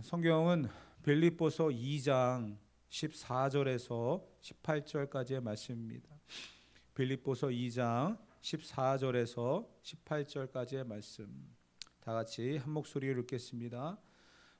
성경은 빌립보서 2장 14절에서 18절까지의 말씀입니다. 빌립보서 2장 14절에서 18절까지의 말씀 다 같이 한 목소리로 읽겠습니다.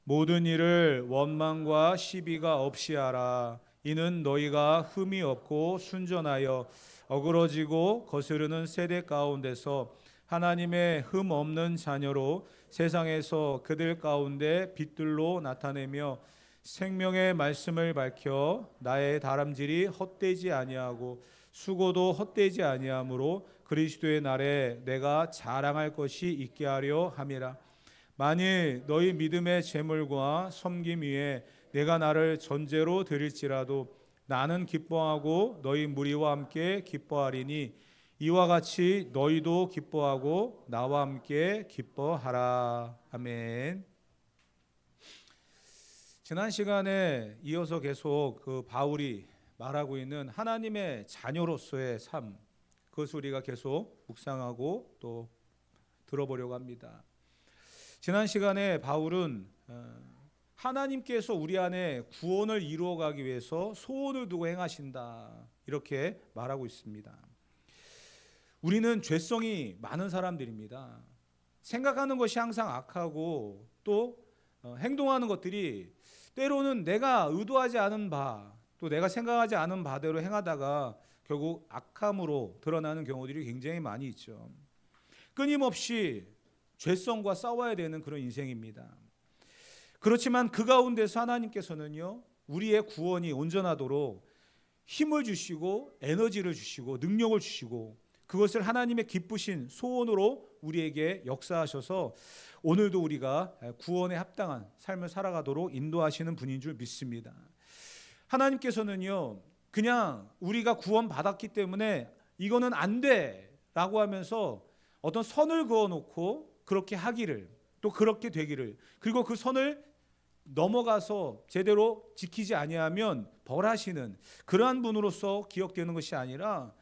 모든 일을 원망과 시비가 없이 하라. 이는 너희가 흠이 없고 순전하여 어그러지고 거스르는 세대 가운데서 하나님의 흠 없는 자녀로 세상에서 그들 가운데 빛들로 나타내며 생명의 말씀을 밝혀 나의 다람질이 헛되지 아니하고 수고도 헛되지 아니하므로 그리스도의 날에 내가 자랑할 것이 있게 하려 함이라. 만일 너희 믿음의 제물과 섬김 위에 내가 나를 전제로 드릴지라도 나는 기뻐하고 너희 무리와 함께 기뻐하리니 이와 같이 너희도 기뻐하고 나와 함께 기뻐하라. 아멘. 지난 시간에 이어서 계속 바울이 말하고 있는 하나님의 자녀로서의 삶, 그것을 우리가 계속 묵상하고 또 들어보려고 합니다. 지난 시간에 바울은 하나님께서 우리 안에 구원을 이루어가기 위해서 소원을 두고 행하신다, 이렇게 말하고 있습니다. 우리는 죄성이 많은 사람들입니다. 생각하는 것이 항상 악하고 또 행동하는 것들이 때로는 내가 의도하지 않은 바, 또 내가 생각하지 않은 바대로 행하다가 결국 악함으로 드러나는 경우들이 굉장히 많이 있죠. 끊임없이 죄성과 싸워야 되는 그런 인생입니다. 그렇지만 그 가운데서 하나님께서는요, 우리의 구원이 온전하도록 힘을 주시고 에너지를 주시고 능력을 주시고 그것을 하나님의 기쁘신 소원으로 우리에게 역사하셔서 오늘도 우리가 구원에 합당한 삶을 살아가도록 인도하시는 분인 줄 믿습니다. 하나님께서는요, 그냥 우리가 구원받았기 때문에 이거는 안 돼라고 하면서 어떤 선을 그어놓고 그렇게 하기를, 또 그렇게 되기를, 그리고 그 선을 넘어가서 제대로 지키지 아니하면 벌하시는 그러한 분으로서 기억되는 것이 아니라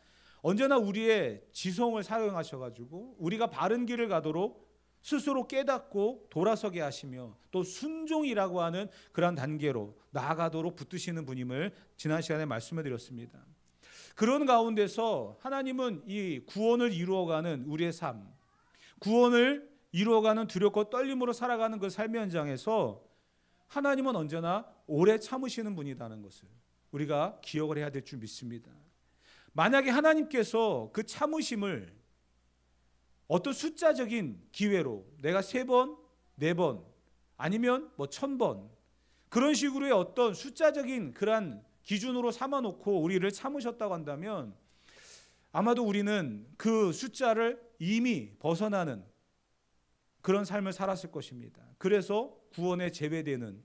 언제나 우리의 지성을 사용하셔가지고 우리가 바른 길을 가도록 스스로 깨닫고 돌아서게 하시며 또 순종이라고 하는 그러한 단계로 나아가도록 붙드시는 분임을 지난 시간에 말씀을 드렸습니다. 그런 가운데서 하나님은 이 구원을 이루어가는 우리의 삶, 구원을 이루어가는 두렵고 떨림으로 살아가는 그 삶의 현장에서 하나님은 언제나 오래 참으시는 분이라는 것을 우리가 기억을 해야 될 줄 믿습니다. 만약에 하나님께서 그 참으심을 어떤 숫자적인 기회로 내가 3번, 4번 아니면 1000번 그런 식으로의 어떤 숫자적인 그러한 기준으로 삼아놓고 우리를 참으셨다고 한다면 아마도 우리는 그 숫자를 이미 벗어나는 그런 삶을 살았을 것입니다. 그래서 구원에 제외되는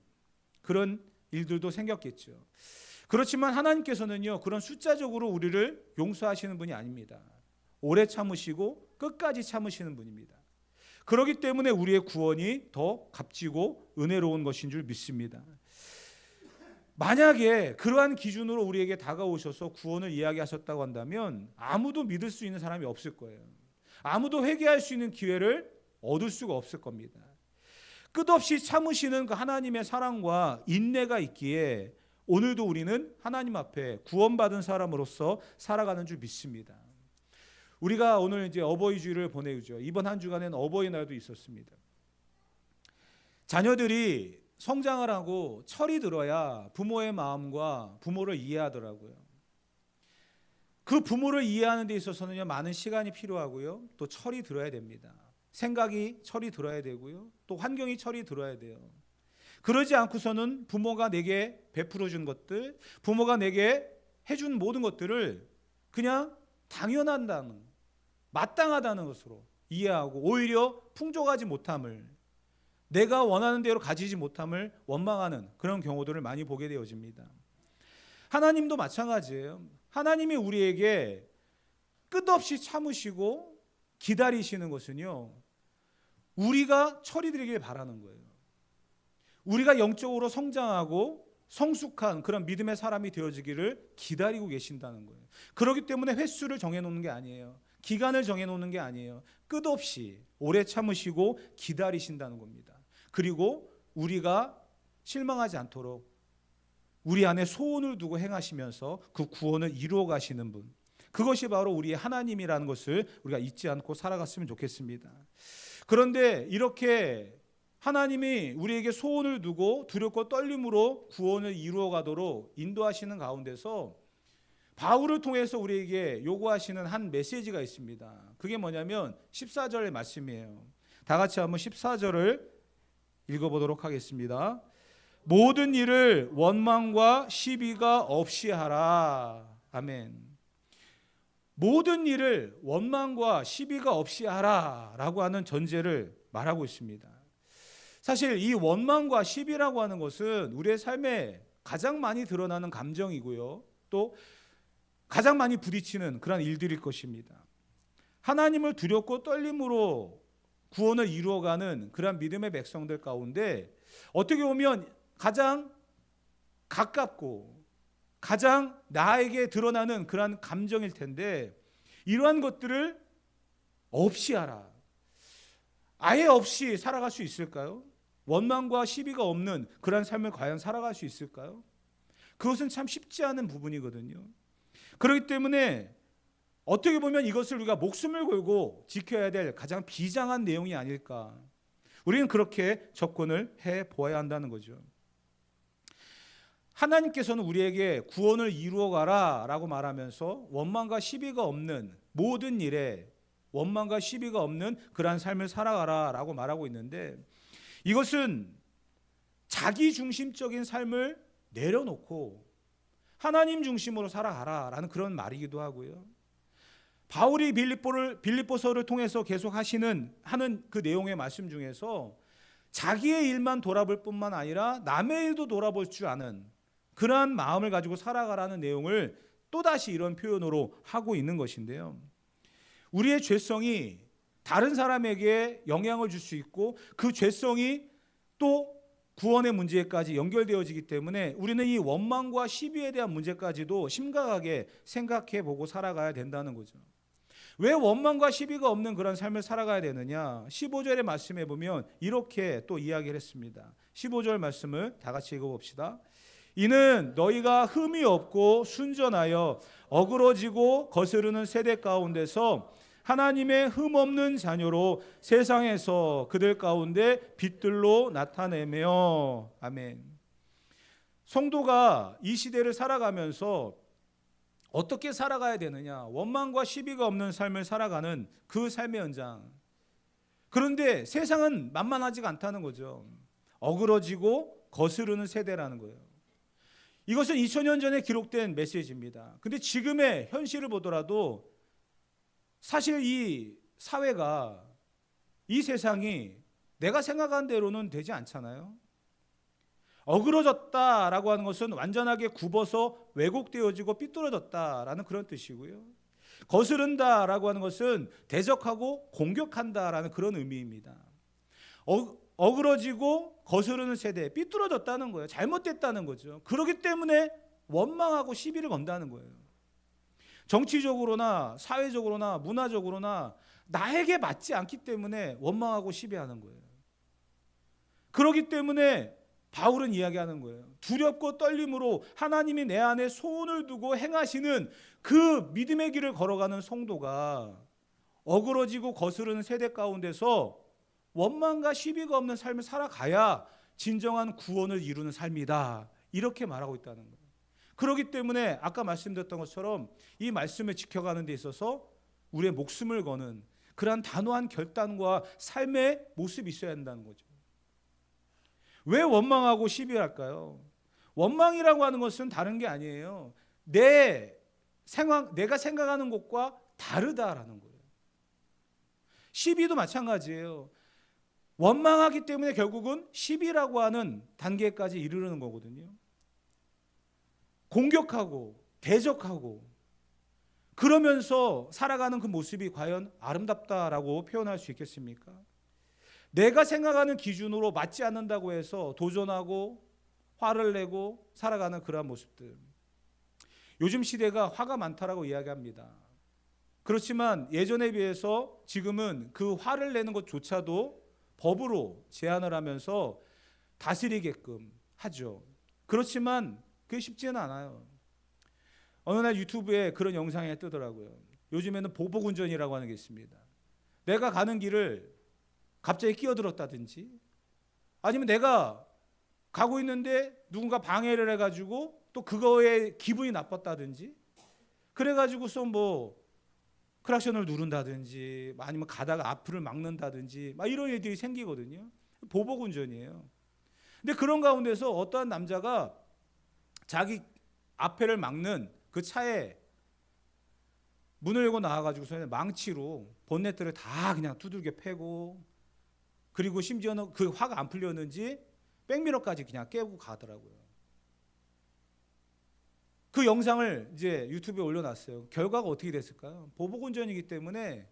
그런 일들도 생겼겠죠. 그렇지만 하나님께서는요, 그런 숫자적으로 우리를 용서하시는 분이 아닙니다. 오래 참으시고 끝까지 참으시는 분입니다. 그렇기 때문에 우리의 구원이 더 값지고 은혜로운 것인 줄 믿습니다. 만약에 그러한 기준으로 우리에게 다가오셔서 구원을 이야기하셨다고 한다면 아무도 믿을 수 있는 사람이 없을 거예요. 아무도 회개할 수 있는 기회를 얻을 수가 없을 겁니다. 끝없이 참으시는 그 하나님의 사랑과 인내가 있기에 오늘도 우리는 하나님 앞에 구원받은 사람으로서 살아가는 줄 믿습니다. 우리가 오늘 이제 어버이 주일을 보내죠. 이번 한 주간에는 어버이날도 있었습니다. 자녀들이 성장을 하고 철이 들어야 부모의 마음과 부모를 이해하더라고요. 그 부모를 이해하는 데 있어서는 많은 시간이 필요하고요. 또 철이 들어야 됩니다. 생각이 철이 들어야 되고요. 또 환경이 철이 들어야 돼요. 그러지 않고서는 부모가 내게 베풀어 준 것들, 부모가 내게 해준 모든 것들을 그냥 당연하다는, 마땅하다는 것으로 이해하고 오히려 풍족하지 못함을, 내가 원하는 대로 가지지 못함을 원망하는 그런 경우들을 많이 보게 되어집니다. 하나님도 마찬가지예요. 하나님이 우리에게 끝없이 참으시고 기다리시는 것은요, 우리가 철이 들기를 바라는 거예요. 우리가 영적으로 성장하고 성숙한 그런 믿음의 사람이 되어지기를 기다리고 계신다는 거예요. 그렇기 때문에 횟수를 정해놓는 게 아니에요. 기간을 정해놓는 게 아니에요. 끝없이 오래 참으시고 기다리신다는 겁니다. 그리고 우리가 실망하지 않도록 우리 안에 소원을 두고 행하시면서 그 구원을 이루어 가시는 분, 그것이 바로 우리의 하나님이라는 것을 우리가 잊지 않고 살아갔으면 좋겠습니다. 그런데 이렇게 하나님이 우리에게 소원을 두고 두렵고 떨림으로 구원을 이루어 가도록 인도하시는 가운데서 바울을 통해서 우리에게 요구하시는 한 메시지가 있습니다. 그게 뭐냐면 14절의 말씀이에요. 다 같이 한번 14절을 읽어보도록 하겠습니다. 모든 일을 원망과 시비가 없이 하라. 아멘. 모든 일을 원망과 시비가 없이 하라 라고 하는 전제를 말하고 있습니다. 사실 이 원망과 시비라고 하는 것은 우리의 삶에 가장 많이 드러나는 감정이고요, 또 가장 많이 부딪히는 그런 일들일 것입니다. 하나님을 두렵고 떨림으로 구원을 이루어가는 그런 믿음의 백성들 가운데 어떻게 보면 가장 가깝고 가장 나에게 드러나는 그러한 감정일 텐데, 이러한 것들을 없이 하라, 아예 없이 살아갈 수 있을까요? 원망과 시비가 없는 그러한 삶을 과연 살아갈 수 있을까요? 그것은 참 쉽지 않은 부분이거든요. 그렇기 때문에 어떻게 보면 이것을 우리가 목숨을 걸고 지켜야 될 가장 비장한 내용이 아닐까, 우리는 그렇게 접근을 해보아야 한다는 거죠. 하나님께서는 우리에게 구원을 이루어가라 라고 말하면서 원망과 시비가 없는 모든 일에 원망과 시비가 없는 그러한 삶을 살아가라 라고 말하고 있는데, 이것은 자기 중심적인 삶을 내려놓고 하나님 중심으로 살아가라 라는 그런 말이기도 하고요, 바울이 빌립보서를 통해서 계속 하는 그 내용의 말씀 중에서 자기의 일만 돌아볼 뿐만 아니라 남의 일도 돌아볼 줄 아는 그러한 마음을 가지고 살아가라는 내용을 또다시 이런 표현으로 하고 있는 것인데요, 우리의 죄성이 다른 사람에게 영향을 줄 수 있고 그 죄성이 또 구원의 문제까지 연결되어지기 때문에 우리는 이 원망과 시비에 대한 문제까지도 심각하게 생각해 보고 살아가야 된다는 거죠. 왜 원망과 시비가 없는 그런 삶을 살아가야 되느냐? 15절의 말씀에 보면 이렇게 또 이야기를 했습니다. 15절 말씀을 다 같이 읽어봅시다. 이는 너희가 흠이 없고 순전하여 어그러지고 거스르는 세대 가운데서 하나님의 흠 없는 자녀로 세상에서 그들 가운데 빛들로 나타내며. 아멘. 성도가 이 시대를 살아가면서 어떻게 살아가야 되느냐? 원망과 시비가 없는 삶을 살아가는 그 삶의 현장. 그런데 세상은 만만하지가 않다는 거죠. 어그러지고 거스르는 세대라는 거예요. 이것은 2000년 전에 기록된 메시지입니다. 근데 지금의 현실을 보더라도 사실 이 사회가, 이 세상이 내가 생각한 대로는 되지 않잖아요. 어그러졌다라고 하는 것은 완전하게 굽어서 왜곡되어지고 삐뚤어졌다라는 그런 뜻이고요, 거스른다라고 하는 것은 대적하고 공격한다라는 그런 의미입니다. 어그러지고 거스르는 세대, 삐뚤어졌다는 거예요. 잘못됐다는 거죠. 그렇기 때문에 원망하고 시비를 건다는 거예요. 정치적으로나 사회적으로나 문화적으로나 나에게 맞지 않기 때문에 원망하고 시비하는 거예요. 그렇기 때문에 바울은 이야기하는 거예요. 두렵고 떨림으로 하나님이 내 안에 소원을 두고 행하시는 그 믿음의 길을 걸어가는 성도가 어그러지고 거스르는 세대 가운데서 원망과 시비가 없는 삶을 살아가야 진정한 구원을 이루는 삶이다, 이렇게 말하고 있다는 거예요. 그렇기 때문에 아까 말씀드렸던 것처럼 이 말씀을 지켜가는 데 있어서 우리의 목숨을 거는 그러한 단호한 결단과 삶의 모습이 있어야 한다는 거죠. 왜 원망하고 시비할까요? 원망이라고 하는 것은 다른 게 아니에요. 내가 생각하는 것과 다르다라는 거예요. 시비도 마찬가지예요. 원망하기 때문에 결국은 시비라고 하는 단계까지 이르는 거거든요. 공격하고 대적하고 그러면서 살아가는 그 모습이 과연 아름답다라고 표현할 수 있겠습니까? 내가 생각하는 기준으로 맞지 않는다고 해서 도전하고 화를 내고 살아가는 그러한 모습들. 요즘 시대가 화가 많다라고 이야기합니다. 그렇지만 예전에 비해서 지금은 그 화를 내는 것조차도 법으로 제한을 하면서 다스리게끔 하죠. 그렇지만 그게 쉽지는 않아요. 어느 날 유튜브에 그런 영상이 뜨더라고요. 요즘에는 보복운전이라고 하는 게 있습니다. 내가 가는 길을 갑자기 끼어들었다든지, 아니면 내가 가고 있는데 누군가 방해를 해가지고 또 그거에 기분이 나빴다든지, 그래가지고서 뭐 크락션을 누른다든지, 아니면 가다가 앞을 막는다든지, 막 이런 일들이 생기거든요. 보복운전이에요. 근데 그런 가운데서 어떠한 남자가 자기 앞에를 막는 그 차에 문을 열고 나와가지고서 망치로 본네트를 다 그냥 두들겨 패고, 그리고 심지어는 그 화가 안 풀렸는지 백미러까지 그냥 깨고 가더라고요. 그 영상을 이제 유튜브에 올려놨어요. 결과가 어떻게 됐을까요? 보복운전이기 때문에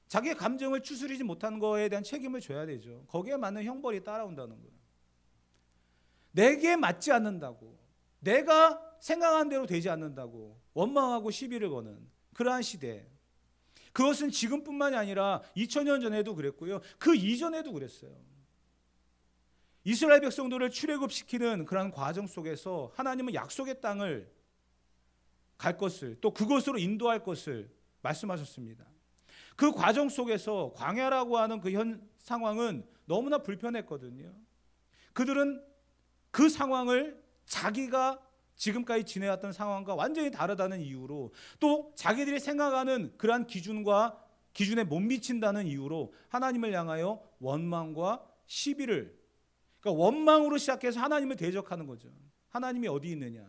자기의 감정을 추스리지 못한 거에 대한 책임을 져야 되죠. 거기에 맞는 형벌이 따라온다는 거예요. 내게 맞지 않는다고, 내가 생각한 대로 되지 않는다고 원망하고 시비를 거는 그러한 시대, 그것은 지금뿐만이 아니라 2000년 전에도 그랬고요, 그 이전에도 그랬어요. 이스라엘 백성들을 출애굽시키는 그런 과정 속에서 하나님은 약속의 땅을 갈 것을, 또 그곳으로 인도할 것을 말씀하셨습니다. 그 과정 속에서 광야라고 하는 그 현 상황은 너무나 불편했거든요. 그들은 그 상황을 자기가 지금까지 지내왔던 상황과 완전히 다르다는 이유로, 또 자기들이 생각하는 그러한 기준에 못 미친다는 이유로 하나님을 향하여 원망과 시비를, 그러니까 원망으로 시작해서 하나님을 대적하는 거죠. 하나님이 어디 있느냐.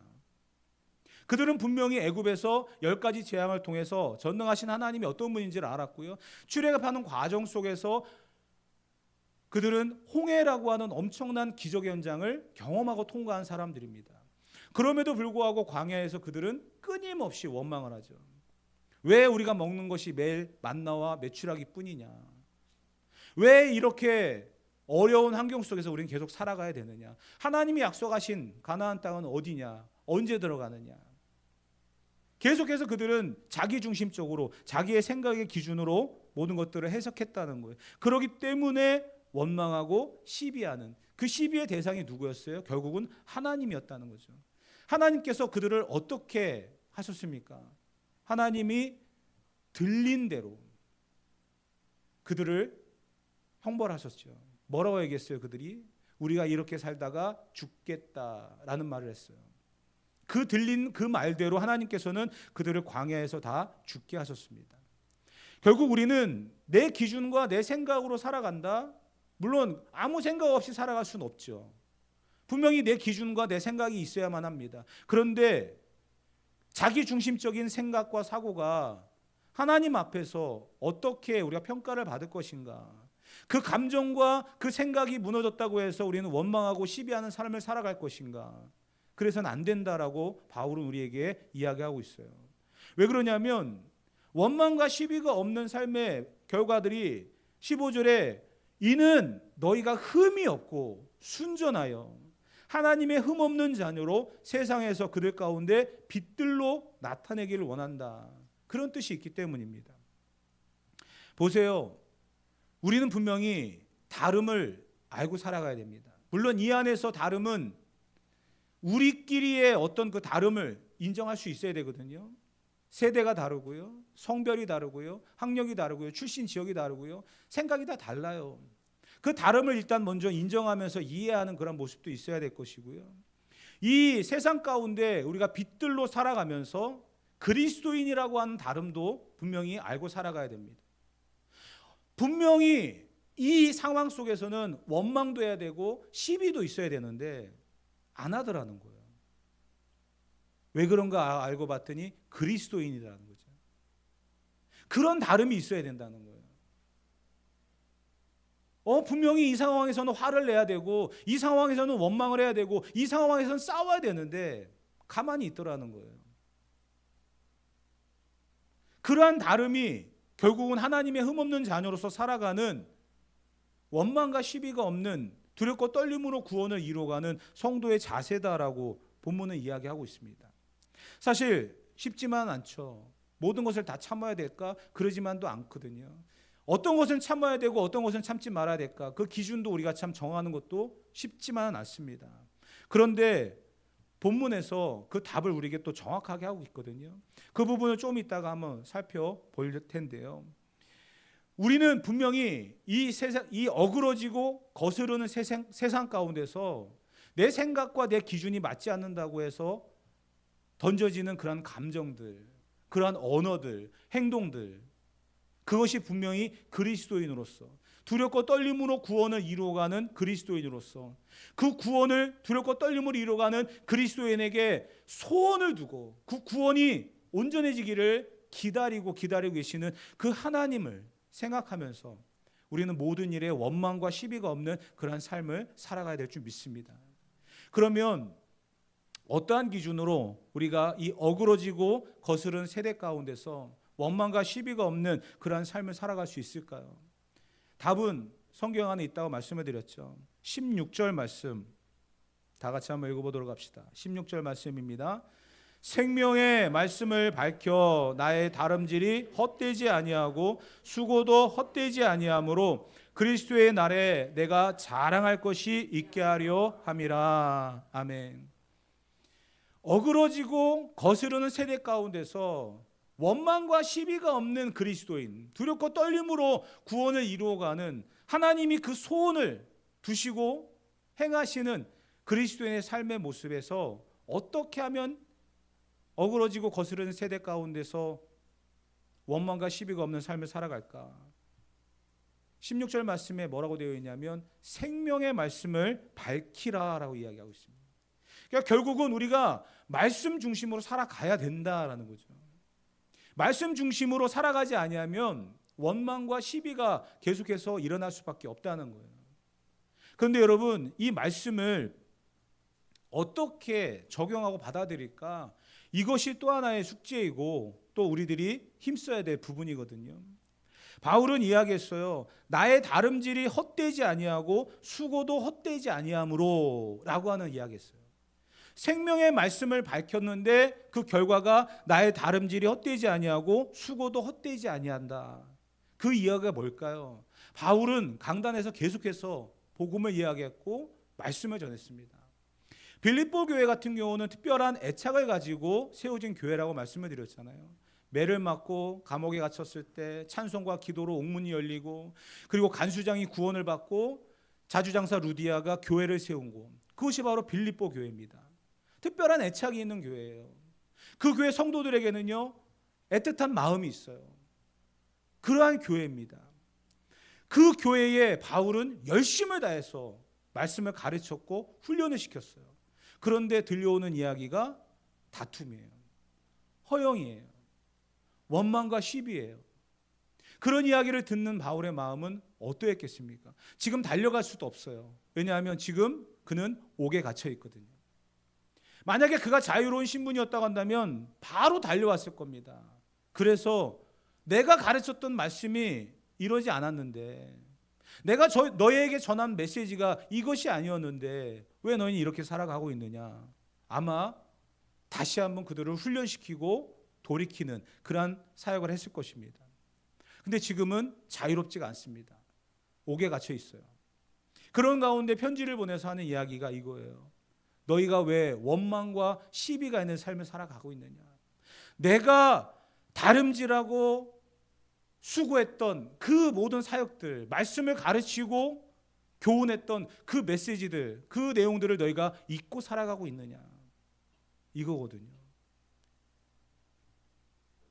그들은 분명히 애굽에서 10가지 재앙을 통해서 전능하신 하나님이 어떤 분인지를 알았고요, 출애굽하는 과정 속에서 그들은 홍해라고 하는 엄청난 기적의 현장을 경험하고 통과한 사람들입니다. 그럼에도 불구하고 광야에서 그들은 끊임없이 원망을 하죠. 왜 우리가 먹는 것이 매일 만나와 메추라기 뿐이냐, 왜 이렇게 어려운 환경 속에서 우리는 계속 살아가야 되느냐, 하나님이 약속하신 가나안 땅은 어디냐, 언제 들어가느냐. 계속해서 그들은 자기 중심적으로 자기의 생각의 기준으로 모든 것들을 해석했다는 거예요. 그렇기 때문에 원망하고 시비하는, 그 시비의 대상이 누구였어요? 결국은 하나님이었다는 거죠. 하나님께서 그들을 어떻게 하셨습니까? 하나님이 들린 대로 그들을 형벌하셨죠. 뭐라고 얘기했어요? 그들이 우리가 이렇게 살다가 죽겠다라는 말을 했어요. 그 들린 그 말대로 하나님께서는 그들을 광야에서 다 죽게 하셨습니다. 결국 우리는 내 기준과 내 생각으로 살아간다? 물론 아무 생각 없이 살아갈 수는 없죠. 분명히 내 기준과 내 생각이 있어야만 합니다. 그런데 자기 중심적인 생각과 사고가 하나님 앞에서 어떻게 우리가 평가를 받을 것인가, 그 감정과 그 생각이 무너졌다고 해서 우리는 원망하고 시비하는 삶을 살아갈 것인가, 그래서는 안 된다라고 바울은 우리에게 이야기하고 있어요. 왜 그러냐면 원망과 시비가 없는 삶의 결과들이 15절에 이는 너희가 흠이 없고 순전하여 하나님의 흠 없는 자녀로 세상에서 그들 가운데 빛들로 나타내기를 원한다, 그런 뜻이 있기 때문입니다. 보세요. 우리는 분명히 다름을 알고 살아가야 됩니다. 물론 이 안에서 다름은 우리끼리의 어떤 그 다름을 인정할 수 있어야 되거든요. 세대가 다르고요, 성별이 다르고요, 학력이 다르고요, 출신 지역이 다르고요, 생각이 다 달라요. 그 다름을 일단 먼저 인정하면서 이해하는 그런 모습도 있어야 될 것이고요, 이 세상 가운데 우리가 빛들로 살아가면서 그리스도인이라고 하는 다름도 분명히 알고 살아가야 됩니다. 분명히 이 상황 속에서는 원망도 해야 되고 시비도 있어야 되는데 안 하더라는 거예요. 왜 그런가 알고 봤더니 그리스도인이라는 거죠. 그런 다름이 있어야 된다는 거예요. 분명히 이 상황에서는 화를 내야 되고, 이 상황에서는 원망을 해야 되고, 이 상황에서는 싸워야 되는데 가만히 있더라는 거예요. 그러한 다름이 결국은 하나님의 흠없는 자녀로서 살아가는, 원망과 시비가 없는, 두렵고 떨림으로 구원을 이루어가는 성도의 자세다라고 본문은 이야기하고 있습니다. 사실 쉽지만 않죠. 모든 것을 다 참아야 될까? 그러지만도 않거든요. 어떤 것은 참아야 되고 어떤 것은 참지 말아야 될까? 그 기준도 우리가 참 정하는 것도 쉽지만은 않습니다. 그런데 본문에서 그 답을 우리에게 또 정확하게 하고 있거든요. 그 부분을 좀 이따가 한번 살펴볼 텐데요. 우리는 분명히 이 어그러지고 거스르는 세상 가운데서 내 생각과 내 기준이 맞지 않는다고 해서 던져지는 그러한 감정들, 그러한 언어들, 행동들, 그것이 분명히 그리스도인으로서 두렵고 떨림으로 구원을 이루어가는 그리스도인으로서 그 구원을 두렵고 떨림으로 이루어가는 그리스도인에게 소원을 두고 그 구원이 온전해지기를 기다리고 계시는 그 하나님을 생각하면서 우리는 모든 일에 원망과 시비가 없는 그러한 삶을 살아가야 될 줄 믿습니다. 그러면 어떠한 기준으로 우리가 이 어그러지고 거스른 세대 가운데서 원망과 시비가 없는 그러한 삶을 살아갈 수 있을까요? 답은 성경 안에 있다고 말씀을 드렸죠. 16절 말씀 다 같이 한번 읽어보도록 합시다. 16절 말씀입니다. 생명의 말씀을 밝혀 나의 다름질이 헛되지 아니하고 수고도 헛되지 아니하므로 그리스도의 날에 내가 자랑할 것이 있게 하려 함이라. 아멘. 어그러지고 거스르는 세대 가운데서 원망과 시비가 없는 그리스도인, 두렵고 떨림으로 구원을 이루어가는 하나님이 그 소원을 두시고 행하시는 그리스도인의 삶의 모습에서 어떻게 하면 어그러지고 거스르는 세대 가운데서 원망과 시비가 없는 삶을 살아갈까? 16절 말씀에 뭐라고 되어 있냐면 생명의 말씀을 밝히라라고 이야기하고 있습니다. 그러니까 결국은 우리가 말씀 중심으로 살아가야 된다라는 거죠. 말씀 중심으로 살아가지 아니하면 원망과 시비가 계속해서 일어날 수밖에 없다는 거예요. 그런데 여러분, 이 말씀을 어떻게 적용하고 받아들일까? 이것이 또 하나의 숙제이고 또 우리들이 힘써야 될 부분이거든요. 바울은 이야기했어요. 나의 다름질이 헛되지 아니하고 수고도 헛되지 아니하므로 라고 하는 이야기했어요. 생명의 말씀을 밝혔는데 그 결과가 나의 다름질이 헛되지 아니하고 수고도 헛되지 아니한다. 그 이야기가 뭘까요? 바울은 강단에서 계속해서 복음을 이야기했고 말씀을 전했습니다. 빌립보 교회 같은 경우는 특별한 애착을 가지고 세워진 교회라고 말씀을 드렸잖아요. 매를 맞고 감옥에 갇혔을 때 찬송과 기도로 옥문이 열리고 그리고 간수장이 구원을 받고 자주장사 루디아가 교회를 세운 곳, 그것이 바로 빌립보 교회입니다. 특별한 애착이 있는 교회예요. 그 교회 성도들에게는요 애틋한 마음이 있어요. 그러한 교회입니다. 그 교회에 바울은 열심을 다해서 말씀을 가르쳤고 훈련을 시켰어요. 그런데 들려오는 이야기가 다툼이에요. 허영이에요. 원망과 시비예요. 그런 이야기를 듣는 바울의 마음은 어떠했겠습니까? 지금 달려갈 수도 없어요. 왜냐하면 지금 그는 옥에 갇혀 있거든요. 만약에 그가 자유로운 신분이었다고 한다면 바로 달려왔을 겁니다. 그래서 내가 가르쳤던 말씀이 이러지 않았는데, 내가 너희에게 전한 메시지가 이것이 아니었는데 왜 너희는 이렇게 살아가고 있느냐. 아마 다시 한번 그들을 훈련시키고 돌이키는 그러한 사역을 했을 것입니다. 근데 지금은 자유롭지가 않습니다. 옥에 갇혀 있어요. 그런 가운데 편지를 보내서 하는 이야기가 이거예요. 너희가 왜 원망과 시비가 있는 삶을 살아가고 있느냐. 내가 다름질하고 수고했던 그 모든 사역들, 말씀을 가르치고 교훈했던 그 메시지들, 그 내용들을 너희가 잊고 살아가고 있느냐, 이거거든요.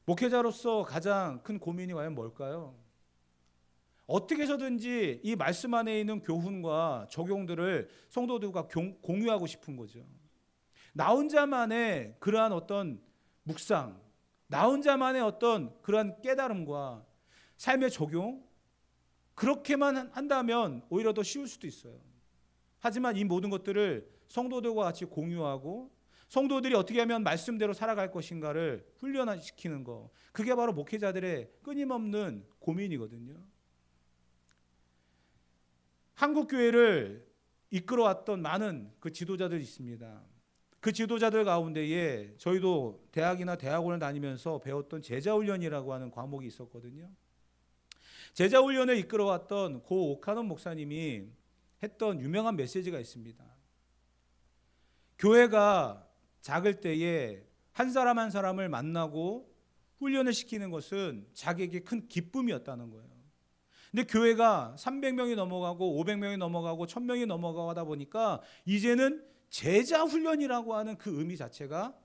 목회자로서 가장 큰 고민이 과연 뭘까요? 어떻게 해서든지 이 말씀 안에 있는 교훈과 적용들을 성도들과 공유하고 싶은 거죠. 나 혼자만의 그러한 어떤 묵상, 나 혼자만의 어떤 그러한 깨달음과 삶의 적용, 그렇게만 한다면 오히려 더 쉬울 수도 있어요. 하지만 이 모든 것들을 성도들과 같이 공유하고 성도들이 어떻게 하면 말씀대로 살아갈 것인가를 훈련시키는 거, 그게 바로 목회자들의 끊임없는 고민이거든요. 한국 교회를 이끌어왔던 많은 그 지도자들이 있습니다. 그 지도자들 가운데에 저희도 대학이나 대학원을 다니면서 배웠던 제자훈련이라고 하는 과목이 있었거든요. 제자 훈련을 이끌어왔던 고 오카노 목사님이 했던 유명한 메시지가 있습니다. 교회가 작을 때에 한 사람 한 사람을 만나고 훈련을 시키는 것은 자기에게 큰 기쁨이었다는 거예요. 근데 교회가 300명이 넘어가고 500명이 넘어가고 1000명이 넘어가고 하다 보니까 이제는 제자 훈련이라고 하는 그 의미 자체가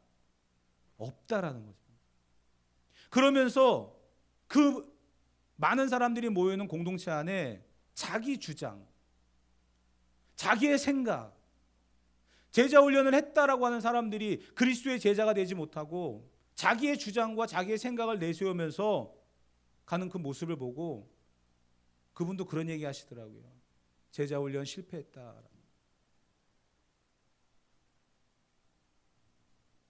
없다라는 거죠. 그러면서 그 많은 사람들이 모여있는 공동체 안에 자기 주장, 자기의 생각, 제자 훈련을 했다라고 하는 사람들이 그리스도의 제자가 되지 못하고 자기의 주장과 자기의 생각을 내세우면서 가는 그 모습을 보고 그분도 그런 얘기 하시더라고요. 제자 훈련 실패했다.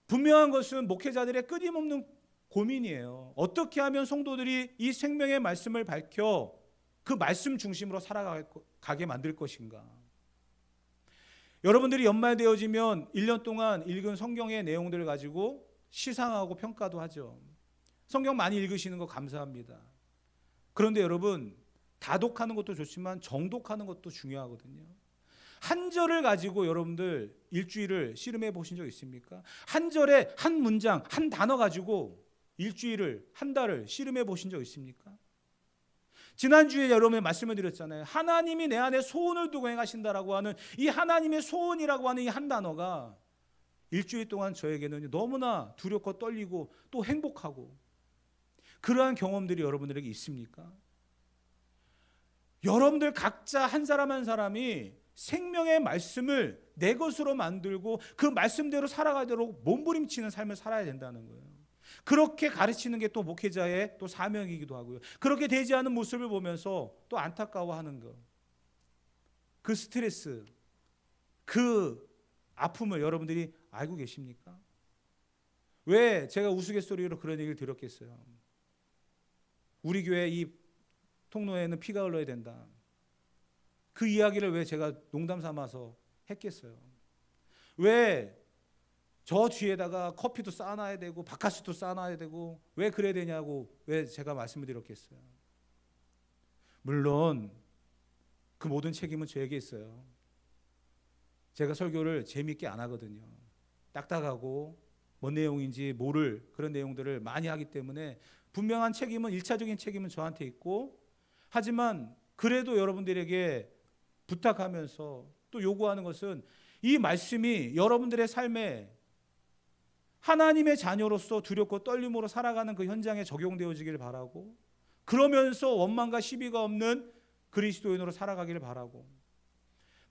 분명한 것은 목회자들의 끊임없는 고민이에요. 어떻게 하면 성도들이 이 생명의 말씀을 밝혀 그 말씀 중심으로 살아가게 만들 것인가. 여러분들이 연말 되어지면 1년 동안 읽은 성경의 내용들을 가지고 시상하고 평가도 하죠. 성경 많이 읽으시는 거 감사합니다. 그런데 여러분, 다독하는 것도 좋지만 정독하는 것도 중요하거든요. 한 절을 가지고 여러분들 일주일을 씨름해 보신 적 있습니까? 한 절에 한 문장, 한 단어 가지고 일주일을, 한 달을 씨름해 보신 적 있습니까? 지난주에 여러분의 말씀을 드렸잖아요. 하나님이 내 안에 소원을 두고 행하신다라고 하는 이 하나님의 소원이라고 하는 이 한 단어가 일주일 동안 저에게는 너무나 두렵고 떨리고 또 행복하고 그러한 경험들이 여러분들에게 있습니까? 여러분들 각자 한 사람 한 사람이 생명의 말씀을 내 것으로 만들고 그 말씀대로 살아가도록 몸부림치는 삶을 살아야 된다는 거예요. 그렇게 가르치는 게 또 목회자의 또 사명이기도 하고요. 그렇게 되지 않은 모습을 보면서 또 안타까워하는 것, 그 스트레스, 그 아픔을 여러분들이 알고 계십니까? 왜 제가 우스갯소리로 그런 얘기를 드렸겠어요? 우리 교회 이 통로에는 피가 흘러야 된다. 그 이야기를 왜 제가 농담 삼아서 했겠어요? 왜 저 뒤에다가 커피도 쌓아놔야 되고 바카스도 쌓아놔야 되고 왜 그래야 되냐고 왜 제가 말씀을 드렸겠어요? 물론 그 모든 책임은 저에게 있어요. 제가 설교를 재미있게 안 하거든요. 딱딱하고 뭔 내용인지 모를 그런 내용들을 많이 하기 때문에 분명한 책임은 1차적인 책임은 저한테 있고, 하지만 그래도 여러분들에게 부탁하면서 또 요구하는 것은 이 말씀이 여러분들의 삶에 하나님의 자녀로서 두렵고 떨림으로 살아가는 그 현장에 적용되어지길 바라고, 그러면서 원망과 시비가 없는 그리스도인으로 살아가길 바라고,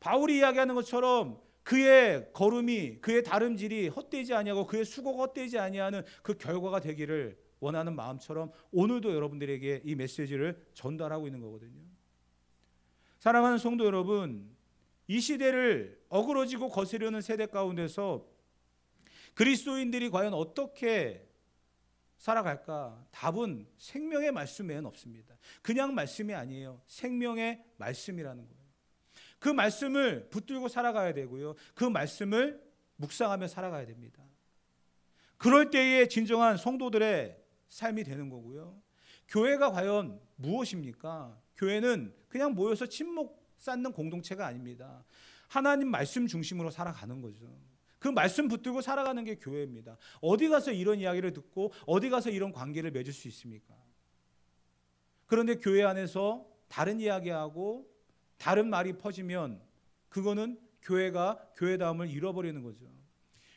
바울이 이야기하는 것처럼 그의 걸음이, 그의 다름질이 헛되지 아니하고 그의 수고가 헛되지 아니하는 그 결과가 되기를 원하는 마음처럼 오늘도 여러분들에게 이 메시지를 전달하고 있는 거거든요. 사랑하는 성도 여러분, 이 시대를 어그러지고 거스르는 세대 가운데서 그리스도인들이 과연 어떻게 살아갈까? 답은 생명의 말씀 외에는 없습니다. 그냥 말씀이 아니에요. 생명의 말씀이라는 거예요. 그 말씀을 붙들고 살아가야 되고요. 그 말씀을 묵상하며 살아가야 됩니다. 그럴 때에 진정한 성도들의 삶이 되는 거고요. 교회가 과연 무엇입니까? 교회는 그냥 모여서 친목 쌓는 공동체가 아닙니다. 하나님 말씀 중심으로 살아가는 거죠. 그 말씀 붙들고 살아가는 게 교회입니다. 어디 가서 이런 이야기를 듣고 어디 가서 이런 관계를 맺을 수 있습니까? 그런데 교회 안에서 다른 이야기하고 다른 말이 퍼지면 그거는 교회가 교회다움을 잃어버리는 거죠.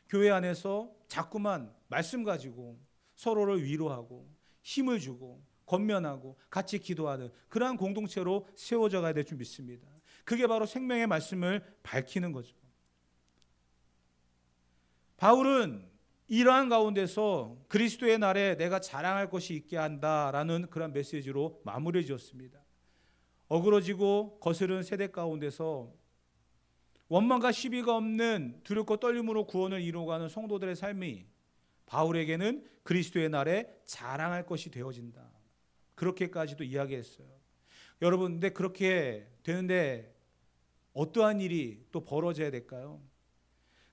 교회 안에서 자꾸만 말씀 가지고 서로를 위로하고 힘을 주고 권면하고 같이 기도하는 그러한 공동체로 세워져 가야 될 줄 믿습니다. 그게 바로 생명의 말씀을 밝히는 거죠. 바울은 이러한 가운데서 그리스도의 날에 내가 자랑할 것이 있게 한다라는 그런 메시지로 마무리 지었습니다. 어그러지고 거스른 세대 가운데서 원망과 시비가 없는 두렵고 떨림으로 구원을 이루어가는 성도들의 삶이 바울에게는 그리스도의 날에 자랑할 것이 되어진다. 그렇게까지도 이야기했어요. 여러분, 근데 그렇게 되는데 어떠한 일이 또 벌어져야 될까요?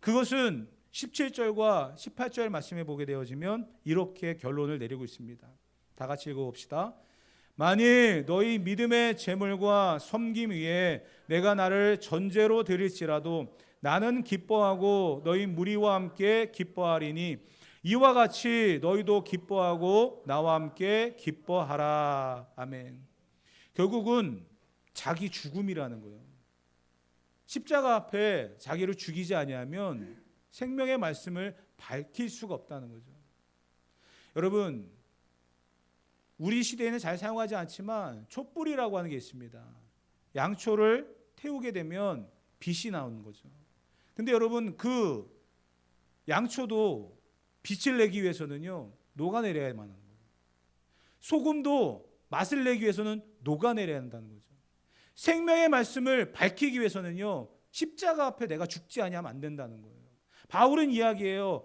그것은 17절과 18절 말씀에 보게 되어지면 이렇게 결론을 내리고 있습니다. 다 같이 읽어봅시다. 만일 너희 믿음의 재물과 섬김 위에 내가 나를 전제로 드릴지라도 나는 기뻐하고 너희 무리와 함께 기뻐하리니 이와 같이 너희도 기뻐하고 나와 함께 기뻐하라. 아멘. 결국은 자기 죽음이라는 거예요. 십자가 앞에 자기를 죽이지 아니하면 생명의 말씀을 밝힐 수가 없다는 거죠. 여러분, 우리 시대에는 잘 사용하지 않지만 촛불이라고 하는 게 있습니다. 양초를 태우게 되면 빛이 나오는 거죠. 근데 여러분, 그 양초도 빛을 내기 위해서는요, 녹아내려야만 하는 거예요. 소금도 맛을 내기 위해서는 녹아내려야 한다는 거죠. 생명의 말씀을 밝히기 위해서는요, 십자가 앞에 내가 죽지 아니하면 안 된다는 거예요. 바울은 이야기해요.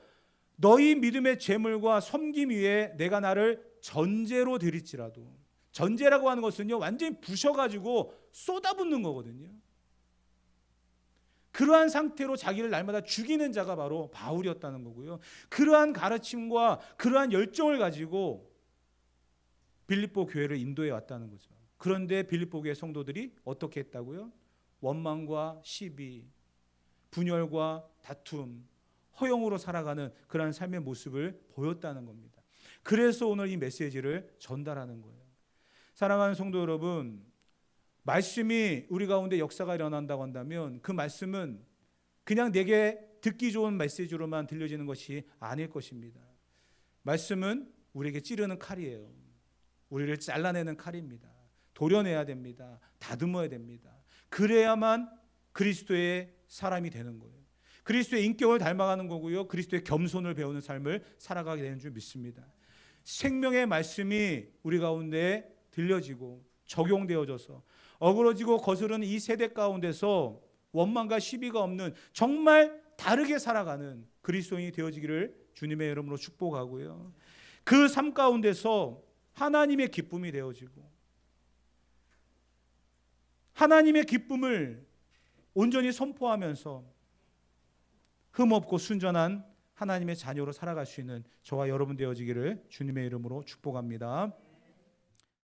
너희 믿음의 재물과 섬김 위에 내가 나를 전제로 드릴지라도. 전제라고 하는 것은요, 완전히 부셔가지고 쏟아붓는 거거든요. 그러한 상태로 자기를 날마다 죽이는 자가 바로 바울이었다는 거고요. 그러한 가르침과 그러한 열정을 가지고 빌립보 교회를 인도해 왔다는 거죠. 그런데 빌립보 교회 성도들이 어떻게 했다고요? 원망과 시비, 분열과 다툼, 허영으로 살아가는 그러한 삶의 모습을 보였다는 겁니다. 그래서 오늘 이 메시지를 전달하는 거예요. 사랑하는 성도 여러분, 말씀이 우리 가운데 역사가 일어난다고 한다면 그 말씀은 그냥 내게 듣기 좋은 메시지로만 들려지는 것이 아닐 것입니다. 말씀은 우리에게 찌르는 칼이에요. 우리를 잘라내는 칼입니다. 도려내야 됩니다. 다듬어야 됩니다. 그래야만 그리스도의 사람이 되는 거예요. 그리스도의 인격을 닮아가는 거고요. 그리스도의 겸손을 배우는 삶을 살아가게 되는 줄 믿습니다. 생명의 말씀이 우리 가운데 들려지고 적용되어져서 어그러지고 거스르는 이 세대 가운데서 원망과 시비가 없는 정말 다르게 살아가는 그리스도인이 되어지기를 주님의 이름으로 축복하고요. 그 삶 가운데서 하나님의 기쁨이 되어지고 하나님의 기쁨을 온전히 선포하면서 흠없고 순전한 하나님의 자녀로 살아갈 수 있는 저와 여러분 되어지기를 주님의 이름으로 축복합니다.